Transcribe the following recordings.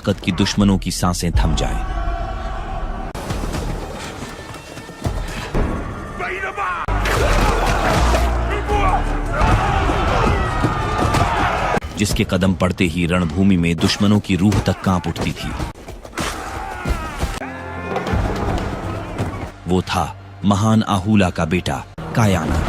ताकत की दुश्मनों की सांसें थम जाएं। जिसके कदम पड़ते ही रणभूमि में दुश्मनों की रूह तक कांप उठती थी। वो था महान आहूला का बेटा कायाना।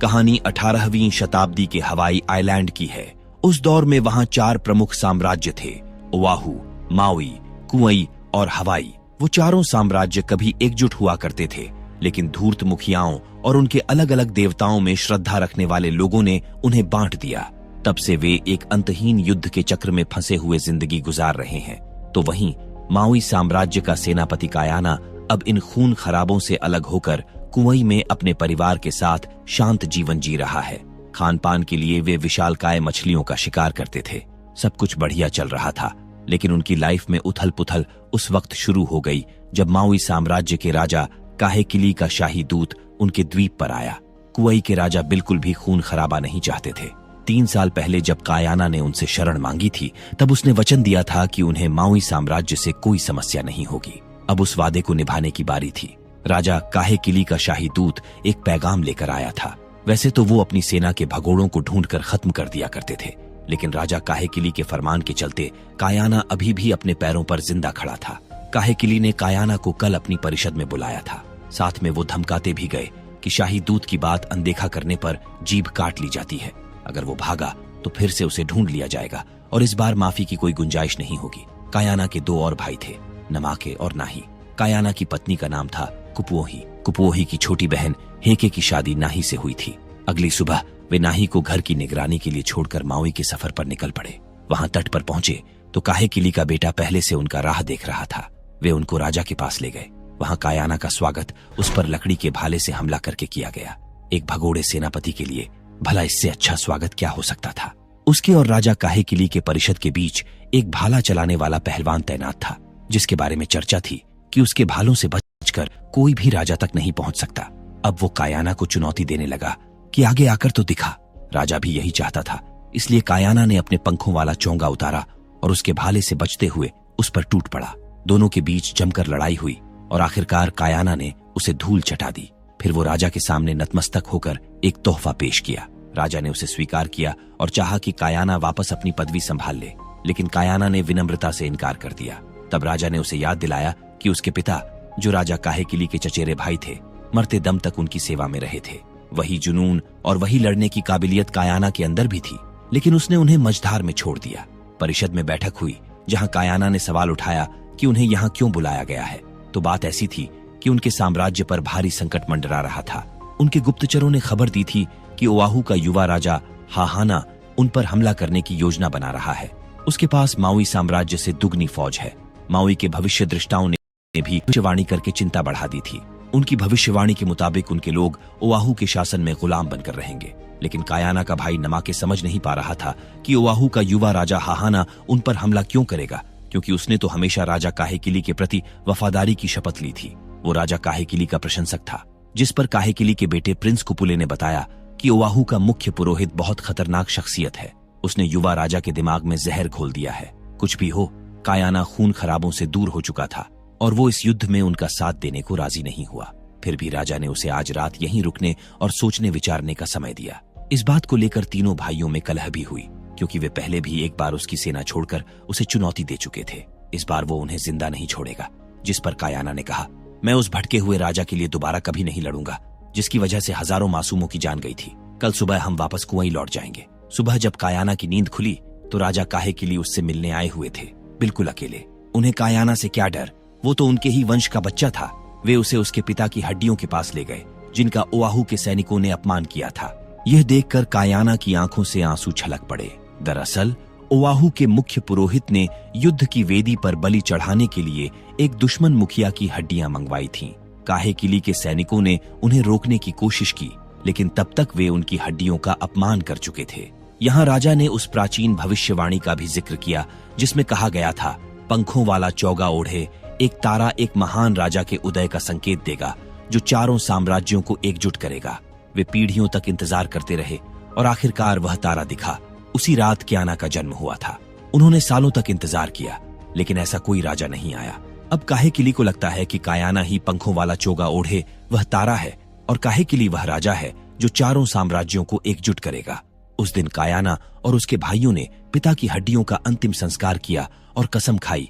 कहानी 18वीं शताब्दी के हवाई आइलैंड की है। उस दौर में वहां 4 प्रमुख साम्राज्य थे, ओआहू, माउई, कुवई और हवाई। वो चारों साम्राज्य कभी एकजुट हुआ करते थे, लेकिन धूर्त मुखियाओं और उनके अलग अलग देवताओं में श्रद्धा रखने वाले लोगों ने उन्हें बांट दिया। तब से वे एक अंतहीन युद्ध के चक्र में फंसे हुए जिंदगी गुजार रहे हैं। तो वहीं माउई साम्राज्य का सेनापति कायाना अब इन खून खराबों से अलग होकर कुवई में अपने परिवार के साथ शांत जीवन जी रहा है। खान पान के लिए वे विशालकाय मछलियों का शिकार करते थे। सब कुछ बढ़िया चल रहा था, लेकिन उनकी लाइफ में उथल पुथल उस वक्त शुरू हो गई जब माउई साम्राज्य के राजा काहेकिली का शाही दूत उनके द्वीप पर आया। कुवई के राजा बिल्कुल भी खून खराबा नहीं चाहते थे। 3 साल पहले जब कायाना ने उनसे शरण मांगी थी, तब उसने वचन दिया था कि उन्हें माउई साम्राज्य से कोई समस्या नहीं होगी। अब उस वादे को निभाने की बारी थी। राजा काहेकिली का शाही दूत एक पैगाम लेकर आया था। वैसे तो वो अपनी सेना के भगोड़ों को ढूंढकर खत्म कर दिया करते थे, लेकिन राजा काहेकिली के फरमान के चलते कायाना अभी भी अपने पैरों पर जिंदा खड़ा था। काहेकिली ने कायाना को कल अपनी परिषद में बुलाया था। साथ में वो धमकाते भी गए कि शाही दूत की बात अनदेखा करने पर जीभ काट ली जाती है। अगर वो भागा तो फिर से उसे ढूंढ लिया जाएगा और इस बार माफी की कोई गुंजाइश नहीं होगी। कायाना के 2 और भाई थे, नमाके और नाही। कायाना की पत्नी का नाम था कुपवोही। कुपवोही की छोटी बहन हेके की शादी नाही से हुई थी। अगली सुबह वे नाही को घर की निगरानी के लिए छोड़कर माउई के सफर पर निकल पड़े। वहां तट पर पहुंचे तो काहेकिली का बेटा पहले से उनका राह देख रहा था। वे उनको राजा के पास ले गए। वहां कायाना का स्वागत उस पर लकड़ी के भाले से हमला करके किया गया। एक भगोड़े सेनापति के लिए भला इससे अच्छा स्वागत क्या हो सकता था। उसके और राजा काहेकिली के परिषद के बीच एक भाला चलाने वाला पहलवान तैनात था, जिसके बारे में चर्चा थी कि उसके भालों से बचकर कोई भी राजा तक नहीं पहुंच सकता। अब वो कायाना को चुनौती देने लगा कि आगे आकर तो दिखा। राजा भी यही चाहता था, इसलिए कायाना ने अपने पंखों वाला चोंगा उतारा और उसके भाले से बचते हुए उस पर टूट पड़ा। दोनों के बीच जमकर लड़ाई हुई और आखिरकार कायाना ने उसे धूल चटा दी। फिर वो राजा के सामने नतमस्तक होकर एक तोहफा पेश किया। राजा ने उसे स्वीकार किया और चाहा कि कायाना वापस अपनी पदवी संभाल ले, लेकिन कायाना ने विनम्रता से इनकार कर दिया। तब राजा ने उसे याद दिलाया कि उसके पिता, जो राजा काहेकिली के चचेरे भाई थे, मरते दम तक उनकी सेवा में रहे थे। वही जुनून और वही लड़ने की काबिलियत कायाना के अंदर भी थी, लेकिन उसने उन्हें मझधार में छोड़ दिया। परिषद में बैठक हुई जहां कायाना ने सवाल उठाया कि उन्हें यहाँ क्यों बुलाया गया है। तो बात ऐसी थी कि उनके साम्राज्य पर भारी संकट मंडरा रहा था। उनके गुप्तचरों ने खबर दी थी कि ओआहू का युवा राजा हाहाना उन पर हमला करने की योजना बना रहा है। उसके पास माउई साम्राज्य से दुगनी फौज है। माउई के भविष्य दृष्टाओं ने भी भविष्यवाणी करके चिंता बढ़ा दी थी। उनकी भविष्यवाणी के मुताबिक उनके लोग ओआहू के शासन में गुलाम बनकर रहेंगे। लेकिन कायाना का भाई नमाके समझ नहीं पा रहा था कि ओआहू का युवा राजा हाहाना उन पर हमला क्यों करेगा, क्योंकि उसने तो हमेशा राजा काहेकिली के प्रति वफादारी की शपथ ली थी। वो राजा काहेकिली का प्रशंसक था, जिस पर काहेकिली के बेटे प्रिंस कुपुले ने बताया कि ओआहू का मुख्य पुरोहित बहुत खतरनाक शख्सियत है। उसने युवा राजा के दिमाग में जहर घोल दिया है। कुछ भी हो, कायाना खून खराबों से दूर हो चुका था और वो इस युद्ध में उनका साथ देने को राजी नहीं हुआ। फिर भी राजा ने उसे आज रात यहीं रुकने और सोचने विचारने का समय दिया। इस बात को लेकर तीनों भाइयों में कलह भी हुई, क्योंकि वे पहले भी एक बार उसकी सेना छोड़कर उसे चुनौती दे चुके थे। इस बार वो उन्हें जिंदा नहीं छोड़ेगा। जिस पर कायाना ने कहा, मैं उस भटके हुए राजा के लिए दोबारा कभी नहीं लड़ूंगा, जिसकी वजह से हजारों मासूमों की जान गई थी। कल सुबह हम वापस कुवई लौट जाएंगे। सुबह जब कायाना की नींद खुली तो राजा काहेकिली उससे मिलने आए हुए थे, बिल्कुल अकेले। उन्हें कायाना से क्या डर, वो तो उनके ही वंश का बच्चा था। वे उसे उसके पिता की हड्डियों के पास ले गए, जिनका ओआहू के सैनिकों ने अपमान किया था। यह देखकर कायाना की आंखों से आंसू छलक पड़े। दरअसल ओआहू के मुख्य पुरोहित ने युद्ध की वेदी पर बलि चढ़ाने के लिए एक दुश्मन मुखिया की हड्डियां मंगवाई थीं। काहेकिली के सैनिकों ने उन्हें रोकने की कोशिश की, लेकिन तब तक वे उनकी हड्डियों का अपमान कर चुके थे। यहाँ राजा ने उस प्राचीन भविष्यवाणी का भी जिक्र किया, जिसमें कहा गया था, पंखों वाला चौगा ओढ़े एक तारा एक महान राजा के उदय का संकेत देगा, जो चारों साम्राज्यों को एकजुट करेगा। वे पीढ़ियों तक इंतजार करते रहे और आखिरकार वह तारा दिखा। उसी रात क्याना का जन्म हुआ था। उन्होंने सालों तक इंतजार किया, लेकिन ऐसा कोई राजा नहीं आया। अब काहेकिली को लगता है कि कायाना ही पंखों वाला चोगा ओढ़े वह तारा है और काहेकिली वह राजा है जो चारों साम्राज्यों को एकजुट करेगा। उस दिन कायाना और उसके भाइयों ने पिता की हड्डियों का अंतिम संस्कार किया और कसम खाई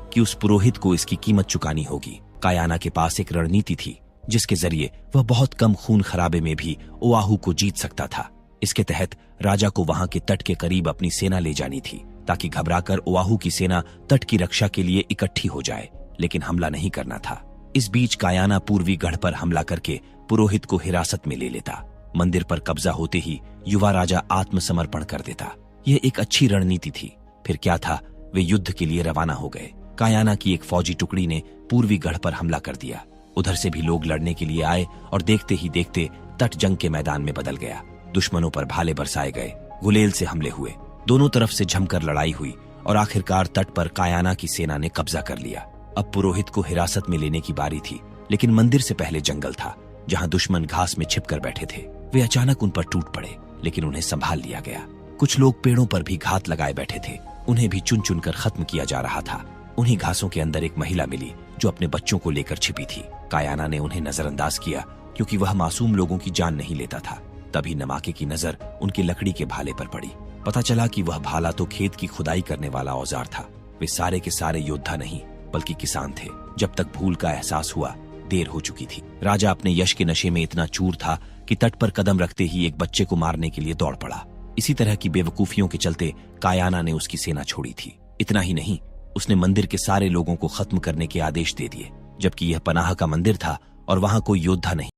कि उस पुरोहित को इसकी कीमत चुकानी होगी। कायाना के पास एक रणनीति थी जिसके जरिए वह बहुत कम खून खराबे में भी ओआहू को जीत सकता था। इसके तहत राजा को वहां के तट के करीब अपनी सेना ले जानी थी ताकि घबराकर ओआहू की सेना तट की रक्षा के लिए इकट्ठी हो जाए, लेकिन हमला नहीं करना था। इस बीच कायाना पूर्वी गढ़ पर हमला करके पुरोहित को हिरासत में ले लेता। मंदिर पर कब्जा होते ही युवा राजा आत्मसमर्पण कर देता। यह एक अच्छी रणनीति थी। फिर क्या था, वे युद्ध के लिए रवाना हो गए। कायाना की एक फौजी टुकड़ी ने पूर्वी गढ़ पर हमला कर दिया। उधर से भी लोग लड़ने के लिए आए और देखते ही देखते तट जंग के मैदान में बदल गया। दुश्मनों पर भाले बरसाए गए, गुलेल से हमले हुए, दोनों तरफ से जमकर लड़ाई हुई और आखिरकार तट पर कायाना की सेना ने कब्जा कर लिया। अब पुरोहित को हिरासत में लेने की बारी थी, लेकिन मंदिर से पहले जंगल था जहां दुश्मन घास में छिपकर बैठे थे। वे अचानक उन पर टूट पड़े, लेकिन उन्हें संभाल लिया गया। कुछ लोग पेड़ों पर भी घात लगाए बैठे थे, उन्हें भी चुन चुन कर खत्म किया जा रहा था। उन्हीं घासों के अंदर एक महिला मिली जो अपने बच्चों को लेकर छिपी थी। कायाना ने उन्हें नजरअंदाज किया क्योंकि वह मासूम लोगों की जान नहीं लेता था। तभी नमाके की नजर उनके लकड़ी के भाले पर पड़ी। पता चला कि वह भाला तो खेत की खुदाई करने वाला औजार था। वे सारे के सारे योद्धा नहीं बल्कि किसान थे। जब तक भूल का एहसास हुआ, देर हो चुकी थी। राजा अपने यश के नशे में इतना चूर था कि तट पर कदम रखते ही एक बच्चे को मारने के लिए दौड़ पड़ा। इसी तरह की बेवकूफियों के चलते कायाना ने उसकी सेना छोड़ी थी। इतना ही नहीं, उसने मंदिर के सारे लोगों को खत्म करने के आदेश दे दिए, जबकि यह पनाह का मंदिर था और वहां कोई योद्धा नहीं,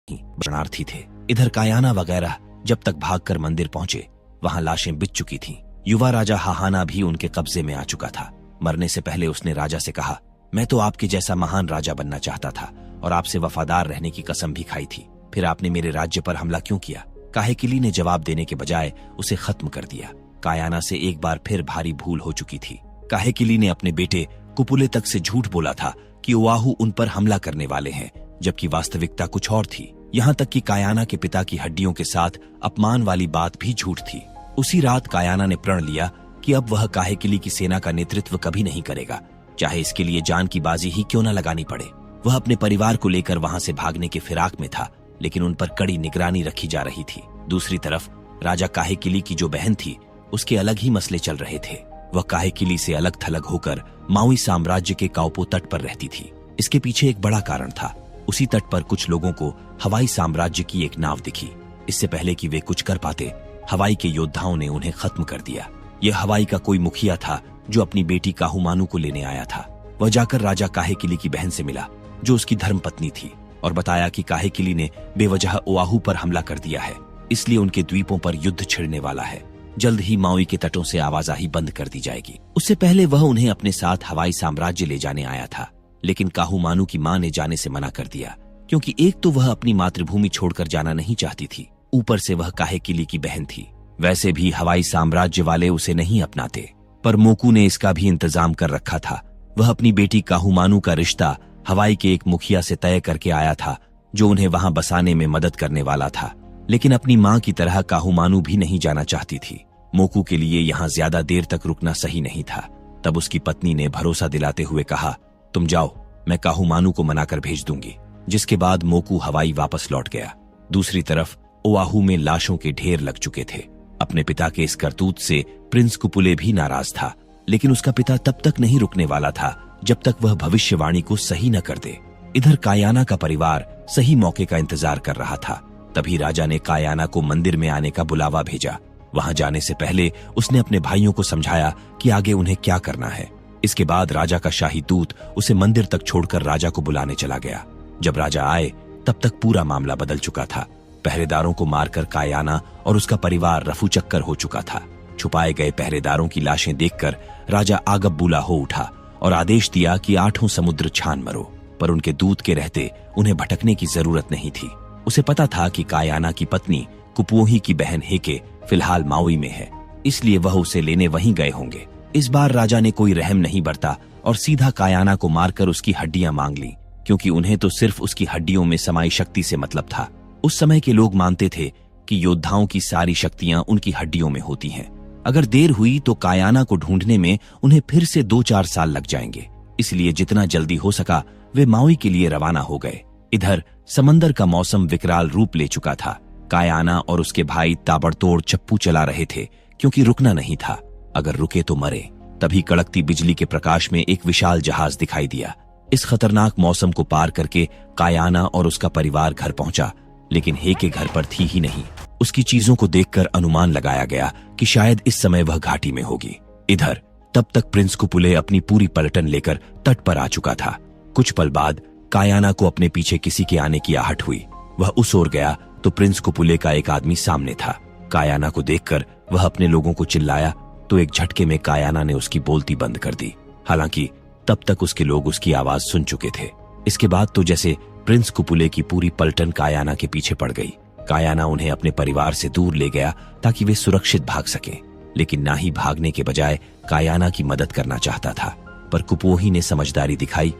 शरणार्थी थे। इधर कायाना वगैरह जब तक भागकर मंदिर पहुंचे, वहां लाशें बिछ चुकी थीं। युवा राजा हाहाना भी उनके कब्जे में आ चुका था। मरने से पहले उसने राजा से कहा, मैं तो आपके जैसा महान राजा बनना चाहता था और आपसे वफादार रहने की कसम भी खाई थी। फिर आपने मेरे राज्य पर हमला क्यों किया? काहेकिली ने जवाब देने के बजाय उसे खत्म कर दिया। कायाना से एक बार फिर भारी भूल हो चुकी थी। काहेकिली ने अपने बेटे कुपुले तक से झूठ बोला था कि ओआहू उन पर हमला करने वाले हैं, जबकि वास्तविकता कुछ और थी। यहाँ तक कि कायाना के पिता की हड्डियों के साथ अपमान वाली बात भी झूठ थी। उसी रात कायाना ने प्रण लिया कि अब वह काहेकिली की सेना का नेतृत्व कभी नहीं करेगा, चाहे इसके लिए जान की बाजी ही क्यों न लगानी पड़े। वह अपने परिवार को लेकर वहां से भागने के फिराक में था, लेकिन उन पर कड़ी निगरानी रखी जा रही थी। दूसरी तरफ राजा काहेकिली की जो बहन थी, उसके अलग ही मसले चल रहे थे। वह काहेकिली से अलग थलग होकर माउई साम्राज्य के काउपो तट पर रहती थी। इसके पीछे एक बड़ा कारण था। उसी तट पर कुछ लोगों को हवाई साम्राज्य की एक नाव दिखी। इससे पहले कि वे कुछ कर पाते, हवाई के योद्धाओं ने उन्हें खत्म कर दिया। यह हवाई का कोई मुखिया था जो अपनी बेटी काहुमानू को लेने आया था। वह जाकर राजा काहेकिली की बहन से मिला, जो उसकी धर्मपत्नी थी, और बताया कि काहेकिली ने बेवजह ओआहू पर हमला कर दिया है, इसलिए उनके द्वीपों पर युद्ध छिड़ने वाला है। जल्द ही माउई के तटों से आवाजाही बंद कर दी जाएगी। उससे पहले वह उन्हें अपने साथ हवाई साम्राज्य ले जाने आया था, लेकिन काहुमानू की मां ने जाने से मना कर दिया, क्योंकि एक तो वह अपनी मातृभूमि छोड़कर जाना नहीं चाहती थी, ऊपर से वह काहेकिली की बहन थी। वैसे भी हवाई साम्राज्य वाले उसे नहीं अपनाते, पर मोकू ने इसका भी इंतजाम कर रखा था। वह अपनी बेटी काहुमानू का रिश्ता हवाई के एक मुखिया से तय करके आया था, जो उन्हें वहां बसाने में मदद करने वाला था। लेकिन अपनी मां की तरह काहुमानू भी नहीं जाना चाहती थी। मोकू के लिए यहाँ ज्यादा देर तक रुकना सही नहीं था। तब उसकी पत्नी ने भरोसा दिलाते हुए कहा, तुम जाओ, मैं काहुमानू को मनाकर भेज दूंगी। जिसके बाद मोकू हवाई वापस लौट गया। दूसरी तरफ ओआहू में लाशों के ढेर लग चुके थे। अपने पिता के इस करतूत से प्रिंस कुपुले भी नाराज था, लेकिन उसका पिता तब तक नहीं रुकने वाला था जब तक वह भविष्यवाणी को सही न कर दे। इधर कायाना का परिवार सही मौके का इंतजार कर रहा था। तभी राजा ने कायाना को मंदिर में आने का बुलावा भेजा। वहां जाने से पहले उसने अपने भाइयों को समझाया कि आगे उन्हें क्या करना है। इसके बाद राजा का शाही दूत उसे मंदिर तक छोड़कर राजा को बुलाने चला गया। जब राजा आए तब तक पूरा मामला बदल चुका था। पहरेदारों को मारकर कायाना और उसका परिवार रफू चक्कर हो चुका था। छुपाए गए पहरेदारों की लाशें देखकर राजा आगबबूला हो उठा और आदेश दिया कि 8 समुद्र छान मरो। पर उनके दूत के रहते उन्हें भटकने की जरूरत नहीं थी। उसे पता था कि कायाना की पत्नी कुपुओही की बहन हेके फिलहाल माउई में है, इसलिए वह उसे लेने वहीं गए होंगे। इस बार राजा ने कोई रहम नहीं बरता और सीधा कायाना को मारकर उसकी हड्डियां मांग ली, क्योंकि उन्हें तो सिर्फ उसकी हड्डियों में समाई शक्ति से मतलब था। उस समय के लोग मानते थे कि योद्धाओं की सारी शक्तियां उनकी हड्डियों में होती हैं। अगर देर हुई तो कायाना को ढूंढने में उन्हें फिर से 2-4 साल लग जाएंगे, इसलिए जितना जल्दी हो सका वे माउई के लिए रवाना हो गए। इधर समंदर का मौसम विकराल रूप ले चुका था। कायाना और उसके भाई ताबड़तोड़ चप्पू चला रहे थे, क्योंकि रुकना नहीं था। अगर रुके तो मरे। तभी कड़कती बिजली के प्रकाश में एक विशाल जहाज दिखाई दिया। इस खतरनाक मौसम को पार करके कायाना और उसका परिवार घर पहुंचा, लेकिन हेके घर पर थी ही नहीं। उसकी चीजों को देखकर अनुमान लगाया गया कि शायद इस समय वह घाटी में होगी। इधर तब तक प्रिंस कुपुले अपनी पूरी पलटन लेकर तट पर आ चुका था। कुछ पल बाद कायाना को अपने पीछे किसी के आने की आहट हुई। वह उस ओर गया तो प्रिंस कुपुले का एक आदमी सामने था। कायाना को देखकर वह अपने लोगों को चिल्लाया तो एक झटके में कायाना ने उसकी बोलती बंद कर दी। हालांकि तब तक उसके लोग उसकी आवाज सुन चुके थे। इसके बाद तो जैसे प्रिंस कुपुले की पूरी पलटन कायाना के पीछे पड़ गई। कायाना उन्हें अपने परिवार से दूर ले गया ताकि वे सुरक्षित भाग सकें, लेकिन ना ही भागने के बजाय कायाना की मदद करना चाहता था। पर कुपोही ने समझदारी दिखाई,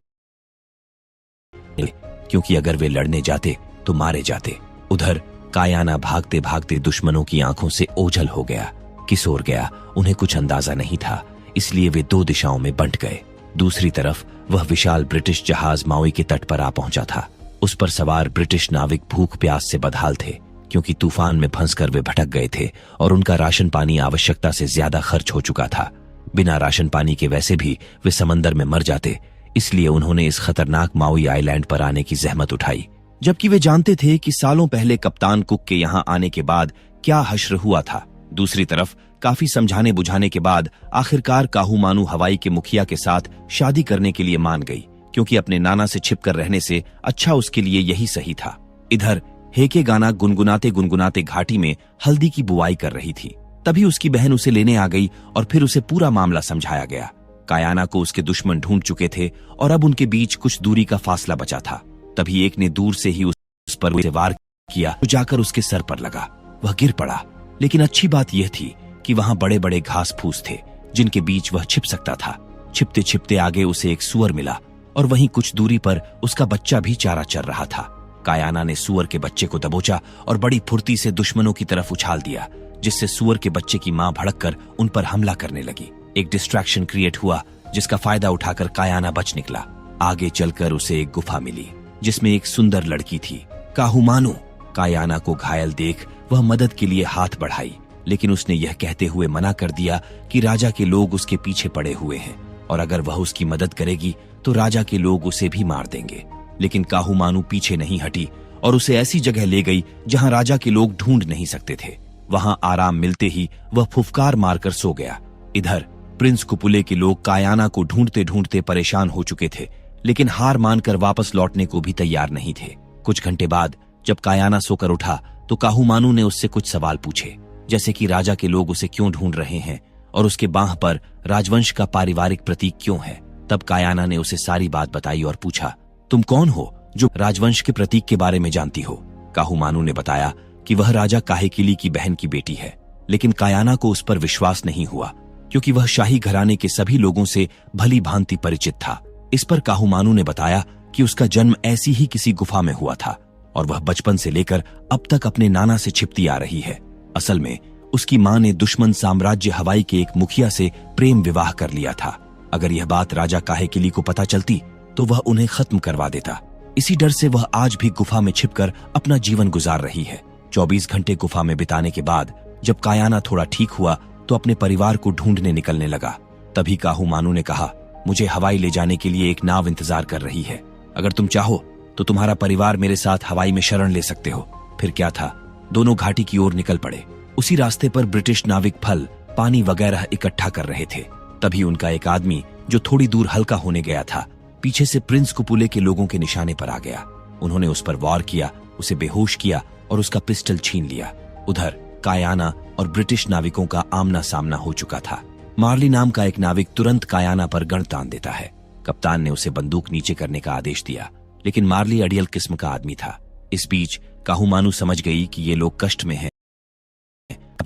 क्योंकि अगर वे लड़ने जाते तो मारे जाते। उधर कायाना भागते भागते दुश्मनों की आंखों से ओझल हो गया। किस ओर गया उन्हें कुछ अंदाजा नहीं था, इसलिए वे 2 दिशाओं में बंट गए। दूसरी तरफ वह विशाल ब्रिटिश जहाज माउई के तट पर आ पहुंचा था। उस पर सवार ब्रिटिश नाविक भूख प्यास से बदहाल थे, क्योंकि तूफान में फंसकर वे भटक गए थे और उनका राशन पानी आवश्यकता से ज्यादा खर्च हो चुका था। बिना राशन पानी के वैसे भी वे समंदर में मर जाते, इसलिए उन्होंने इस खतरनाक माउई आइलैंड पर आने की जहमत उठाई, जबकि वे जानते थे कि सालों पहले कप्तान कुक के यहाँ आने के बाद क्या हश्र हुआ था। दूसरी तरफ काफी समझाने बुझाने के बाद आखिरकार काहूमानू हवाई के मुखिया के साथ शादी करने के लिए मान गई, क्योंकि अपने नाना से छिपकर रहने से अच्छा उसके लिए यही सही था। इधर हेके गाना गुनगुनाते गुनगुनाते घाटी में हल्दी की बुआई कर रही थी। तभी उसकी बहन उसे लेने आ गई और फिर उसे पूरा मामला समझाया गया। कायाना को उसके दुश्मन ढूंढ चुके थे और अब उनके बीच कुछ दूरी का फासला बचा था। तभी एक ने दूर से ही उस पर वार किया, तो जाकर उसके सर पर लगा। वह गिर पड़ा, लेकिन अच्छी बात यह थी कि वहां बड़े बड़े घास फूस थे जिनके बीच वह छिप सकता था। छिपते छिपते आगे उसे एक सुअर मिला और वहीं कुछ दूरी पर उसका बच्चा भी चारा चर रहा था। कायाना ने सुअर के बच्चे को दबोचा और बड़ी फुर्ती से दुश्मनों की तरफ उछाल दिया, जिससे सुअर के बच्चे की मां भड़ककर उन पर हमला करने लगी। एक डिस्ट्रैक्शन क्रिएट हुआ, जिसका फायदा उठाकर कायाना बच निकला। आगे चलकर उसे एक गुफा मिली जिसमें एक सुंदर लड़की थी, काहूमानू। कायाना को घायल देख वह मदद के लिए हाथ बढ़ाई, लेकिन उसने यह कहते हुए मना कर दिया कि राजा के लोग उसके पीछे पड़े हुए हैं और अगर वह उसकी मदद करेगी तो राजा के लोग उसे भी मार देंगे। लेकिन काहूमानू पीछे नहीं हटी और उसे ऐसी जगह ले गई जहां राजा के लोग ढूंढ नहीं सकते थे। वहां आराम मिलते ही वह फुफकार मारकर सो गया। इधर प्रिंस कुपुले के लोग कायाना को ढूंढते ढूंढते परेशान हो चुके थे, लेकिन हार मानकर वापस लौटने को भी तैयार नहीं थे। कुछ घंटे बाद जब कायाना सोकर उठा तो काहूमानू ने उससे कुछ सवाल पूछे, जैसे कि राजा के लोग उसे क्यों ढूंढ रहे हैं और उसके बांह पर राजवंश का पारिवारिक प्रतीक क्यों है। तब कायाना ने उसे सारी बात बताई और पूछा, तुम कौन हो जो राजवंश के प्रतीक के बारे में जानती हो। काहूमानू ने बताया कि वह राजा काहेकिली की बहन की बेटी है, लेकिन कायाना को उस पर विश्वास नहीं हुआ, क्योंकि वह शाही घराने के सभी लोगों से भली भांति परिचित था। इस पर काहूमानू ने बताया कि उसका जन्म ऐसी ही किसी गुफा में हुआ था और वह बचपन से लेकर अब तक अपने नाना से छिपती आ रही है। असल में उसकी मां ने दुश्मन साम्राज्य हवाई के एक मुखिया से प्रेम विवाह कर लिया था। अगर यह बात राजा काहेकिली को पता चलती तो वह उन्हें खत्म करवा देता। इसी डर से वह आज भी गुफा में छिपकर अपना जीवन गुजार रही है। 24 घंटे गुफा में बिताने के बाद जब कायाना थोड़ा ठीक हुआ तो अपने परिवार को ढूंढने निकलने लगा। तभी काहूमानू ने कहा, मुझे हवाई ले जाने के लिए एक नाव इंतजार कर रही है। अगर तुम चाहो तो तुम्हारा परिवार मेरे साथ हवाई में शरण ले सकते हो। फिर क्या था, दोनों घाटी की ओर निकल पड़े। उसी रास्ते पर ब्रिटिश नाविक फल, पानी वगैरह इकट्ठा कर रहे थे। तभी उनका एक आदमी जो थोड़ी दूर हल्का होने गया था, पीछे से प्रिंस कुपुले के लोगों के निशाने पर आ गया। उन्होंने उस पर वार किया, उसे बेहोश किया और उसका पिस्टल छीन लिया। उधर कायाना और ब्रिटिश नाविकों का आमना सामना हो चुका था। मार्ली नाम का एक नाविक तुरंत कायाना पर गण तान देता है। कप्तान ने उसे बंदूक नीचे करने का आदेश दिया, लेकिन मार्ली अड़ियल किस्म का आदमी था। इस बीच काहूमानू समझ गई कि ये लोग कष्ट में हैं,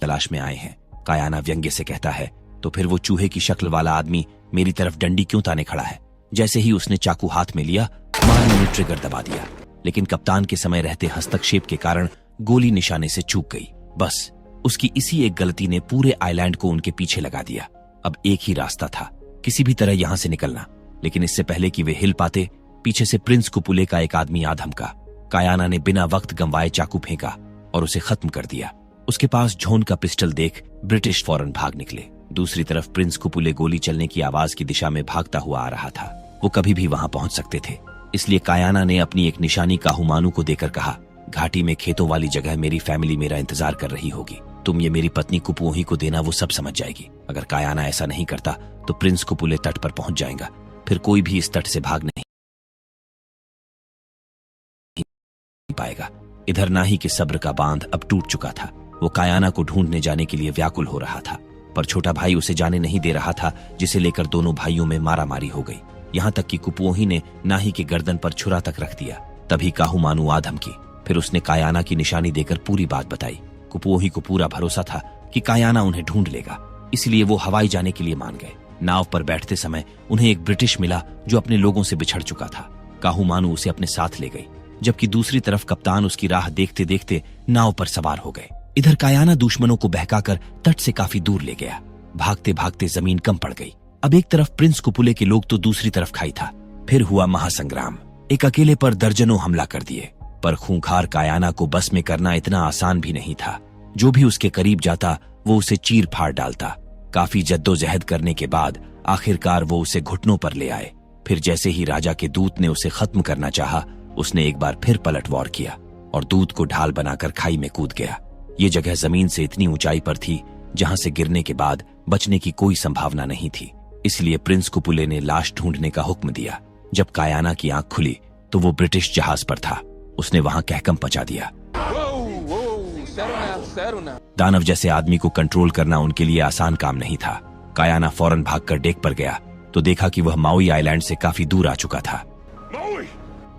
तलाश में आए हैं। कायाना व्यंग्य से कहता है, तो फिर वो चूहे की शक्ल वाला आदमी मेरी तरफ डंडी क्यों ताने खड़ा है। जैसे ही उसने चाकू हाथ में लिया, मार्ली ने ट्रिगर दबा दिया, लेकिन कप्तान के समय रहते हस्तक्षेप के कारण गोली निशाने से चूक गई। बस उसकी इसी एक गलती ने पूरे आइलैंड को उनके पीछे लगा दिया। अब एक ही रास्ता था, किसी भी तरह यहां से निकलना। लेकिन इससे पहले कि वे हिल पाते, पीछे से प्रिंस कुपुले का एक आदमी आ धमका। कायाना ने बिना वक्त गंवाए चाकू फेंका और उसे खत्म कर दिया। उसके पास झोन का पिस्टल देख ब्रिटिश फौरन भाग निकले। दूसरी तरफ प्रिंस कुपुले गोली चलने की आवाज की दिशा में भागता हुआ आ रहा था। वो कभी भी वहां पहुंच सकते थे, इसलिए कायाना ने अपनी एक निशानी काहुमानू को देकर कहा, घाटी में खेतों वाली जगह मेरी फैमिली मेरा इंतजार कर रही होगी। तुम ये मेरी पत्नी कुपुओही को देना, वो सब समझ जाएगी। अगर कायाना ऐसा नहीं करता तो प्रिंस कुपुले तट पर पहुंच जाएगा, फिर कोई भी इस तट से भाग नहीं पाएगा। इधर नाही के सब्र का बांध अब टूट चुका था। वो कायाना को ढूंढने जाने के लिए व्याकुल हो रहा था, पर छोटा भाई उसे जाने नहीं दे रहा था, जिसे लेकर दोनों भाइयों में मारामारी हो गई। यहां तक कि कुपुओही ने नाही के गर्दन पर छुरा तक रख दिया। तभी काहुमानू आ धमकी। फिर उसने कायाना की निशानी देकर पूरी बात बताई। कुपुओही को पूरा भरोसा था कि कायाना उन्हें ढूंढ लेगा, इसलिए वो हवाई जाने के लिए मान गए। नाव पर बैठते समय उन्हें एक ब्रिटिश मिला जो अपने लोगों से बिछड़ चुका था। काहुमानू उसे अपने साथ ले गई, जबकि दूसरी तरफ कप्तान उसकी राह देखते देखते नाव पर सवार हो गए। इधर कायाना दुश्मनों को बहकाकर तट से काफी दूर ले गया। भागते भागते जमीन कम पड़ गई। अब एक तरफ प्रिंस कुपुले के लोग तो दूसरी तरफ खाई था। फिर हुआ महासंग्राम। एक अकेले पर दर्जनों हमला कर दिए, पर खूंखार कायाना को बस में करना इतना आसान भी नहीं था। जो भी उसके करीब जाता वो उसे चीर फाड़ डालता। काफी जद्दोजहद करने के बाद आखिरकार वो उसे घुटनों पर ले आए। फिर जैसे ही राजा के दूत ने उसे खत्म करना चाहा, उसने एक बार फिर पलटवार किया और दूत को ढाल बनाकर खाई में कूद गया। ये जगह जमीन से इतनी ऊंचाई पर थी जहां से गिरने के बाद बचने की कोई संभावना नहीं थी। इसलिए प्रिंस कुपुले ने लाश ढूंढने का हुक्म दिया। जब कायाना की आंख खुली तो वो ब्रिटिश जहाज पर था। उसने वहां कहकम मचा दिया। दानव जैसे आदमी को कंट्रोल करना उनके लिए आसान काम नहीं था। कायाना फौरन भागकर डेक पर गया तो देखा कि वह माउई आइलैंड से काफी दूर आ चुका था।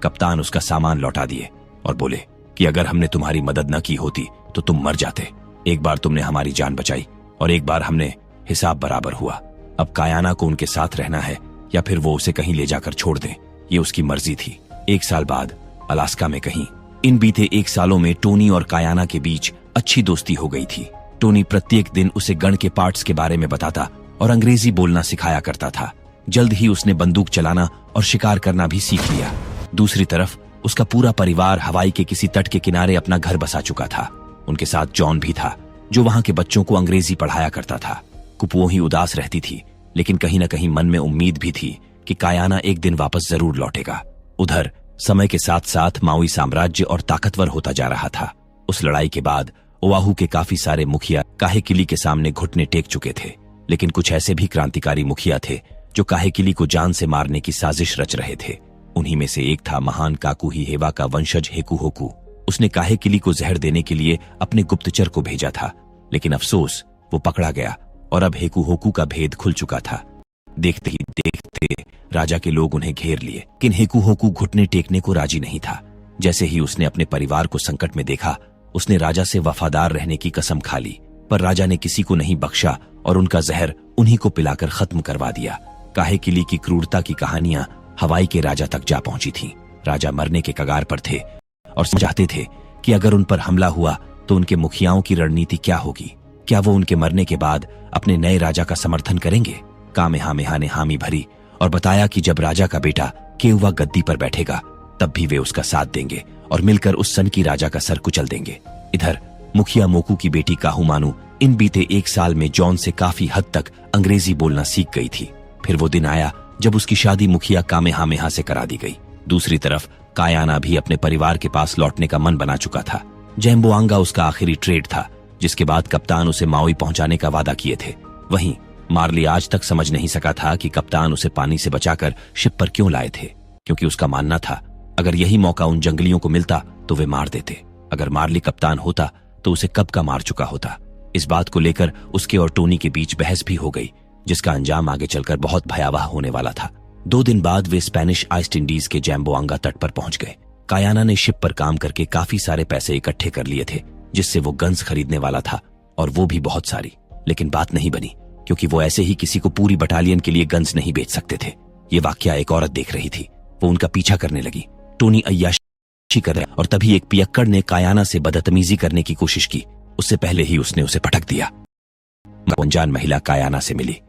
कप्तान उसका सामान लौटा दिए और बोले कि अगर हमने तुम्हारी मदद न की होती तो तुम मर जाते। एक बार तुमने हमारी जान बचाई और एक बार हमने, हिसाब बराबर हुआ। अब कायाना को उनके साथ रहना है या फिर वो उसे कहीं ले जाकर छोड़ दें, ये उसकी मर्जी थी। 1 साल बाद अलास्का में कहीं। इन बीते 1 सालों में टोनी और कायाना के बीच अच्छी दोस्ती हो गई थी। टोनी प्रत्येक दिन उसे गन के पार्ट्स के बारे में बताता और अंग्रेजी बोलना सिखाया करता था। जल्द ही उसने बंदूक चलाना और शिकार करना भी सीख लिया। दूसरी तरफ उसका पूरा परिवार हवाई के किसी तट के किनारे अपना घर बसा चुका था। उनके साथ जॉन भी था, जो वहां के बच्चों को अंग्रेजी पढ़ाया करता था। कुपुओही उदास रहती थी, लेकिन कहीं न कहीं मन में उम्मीद भी थी कि कायाना एक दिन वापस जरूर लौटेगा। उधर समय के साथ साथ माउई साम्राज्य और ताकतवर होता जा रहा था। उस लड़ाई के बाद ओआहू के काफी सारे मुखिया काहेकिली के सामने घुटने टेक चुके थे, लेकिन कुछ ऐसे भी क्रांतिकारी मुखिया थे जो काहेकिली को जान से मारने की साजिश रच रहे थे। उन्हीं में से एक था महान काकुहिहेवा का वंशज हेकुहोकू। उसने काहेकिली को जहर देने के लिए अपने गुप्तचर को भेजा था, लेकिन अफसोस वो पकड़ा गया और अब हेकुहोकू का भेद खुल चुका था। देखते ही देखते राजा के लोग उन्हें घेर लिए, लेकिन हेकुहोकू घुटने टेकने को राजी नहीं था। जैसे ही उसने अपने परिवार को संकट में देखा, उसने राजा से वफादार रहने की कसम खा ली, पर राजा ने किसी को नहीं बख्शा और उनका जहर उन्हीं को पिलाकर खत्म करवा दिया। काहेकिली की क्रूरता की कहानियां हवाई के राजा तक जा पहुंची थीं। राजा मरने के कगार पर थे और चाहते थे कि अगर उन पर हमला हुआ तो उनके मुखियाओं की रणनीति क्या होगी। क्या वो उनके मरने के बाद अपने नए राजा का समर्थन करेंगे? कामेहामेहा ने हामी भरी और बताया कि जब राजा का बेटा केउवा गद्दी पर बैठेगा तब भी वे उसका साथ देंगे और मिलकर उस सन की राजा का सर कुचल देंगे। इधर मुखिया मोकू की बेटी काहुमानू इन बीते 1 साल में जॉन से काफी हद तक अंग्रेजी बोलना सीख गई थी। फिर वो दिन आया जब उसकी शादी मुखिया कामेहामेहा से करा दी गई। दूसरी तरफ कायाना भी अपने परिवार के पास लौटने का मन बना चुका था। जैम्बोआंगा उसका आखिरी ट्रेड था, जिसके बाद कप्तान उसे माउई पहुंचाने का वादा किए थे। वहीं मार्ली आज तक समझ नहीं सका था कि कप्तान उसे पानी से बचाकर शिप पर क्यों लाए थे, क्योंकि उसका मानना था अगर यही मौका उन जंगलियों को मिलता तो वे मार देते। अगर मार्ली कप्तान होता तो उसे कब का मार चुका होता। इस बात को लेकर उसके और टोनी के बीच बहस भी हो गई, जिसका अंजाम आगे चलकर बहुत भयावह होने वाला था। 2 दिन बाद वे स्पेनिश ईस्ट इंडीज के जैम्बोआंगा तट पर पहुंच गए। कायाना ने शिप पर काम करके काफी सारे पैसे इकट्ठे कर लिए थे, जिससे वो गन्स खरीदने वाला था, और वो भी बहुत सारी। लेकिन बात नहीं बनी, क्योंकि वो ऐसे ही किसी को पूरी बटालियन के लिए गन्स नहीं बेच सकते थे। ये वाकया एक औरत देख रही थी। वो उनका पीछा करने लगी। टोनी अय्याशी कर रहा और तभी एक पियक्कड़ ने कायाना से बदतमीजी करने की कोशिश की। उससे पहले ही उसने उसे पटक दिया। अनजान महिला कायाना से मिली।